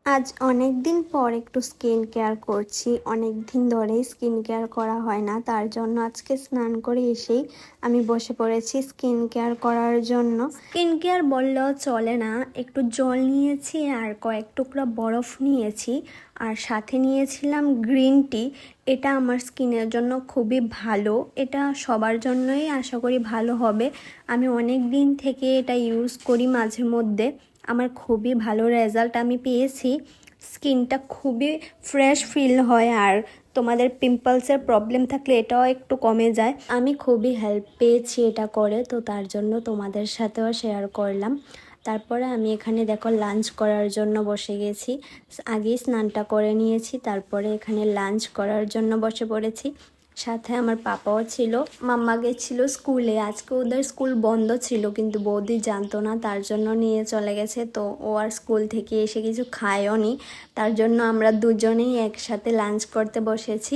আজ অনেক দিন পর একটু স্কিন কেয়ার করছি। অনেক দিন ধরেই স্কিন কেয়ার করা হয় না, তার জন্য আজকে স্নান করে এসেই আমি বসে পড়েছি স্কিন কেয়ার করার জন্য। স্কিন কেয়ার বললেও চলে না, একটু জল নিয়েছি আর কয়েক টুকরা বরফ নিয়েছি আর সাথে নিয়েছিলাম গ্রিন টি। এটা আমার স্কিনের জন্য খুবই ভালো, এটা সবার জন্যই আশা করি ভালো হবে। আমি অনেক দিন থেকে এটা ইউজ করি, মাঝে মধ্যে আমার খুবই ভালো রেজাল্ট আমি পেয়েছি। স্কিনটা খুবই ফ্রেশ ফিল হয় আর তোমাদের পিম্পলসের প্রবলেম থাকলে এটাও একটু কমে যায়। আমি খুবই হেল্প পেয়েছি এটা করে, তো তার জন্য তোমাদের সাথেও শেয়ার করলাম। তারপরে আমি এখানে দেখো লাঞ্চ করার জন্য বসে গেছি। আগেই স্নানটা করে নিয়েছি, তারপরে এখানে লাঞ্চ করার জন্য বসে পড়েছি। সাথে আমার পাপাও ছিল। মাম্মা গেছিল স্কুলে, আজকে ওদের স্কুল বন্ধ ছিল কিন্তু বৌদি জানতো না, তার জন্য নিয়ে চলে গেছে। তো ও আর স্কুল থেকে এসে কিছু খায়ও নি, তার জন্য আমরা দুজনেই একসাথে লাঞ্চ করতে বসেছি।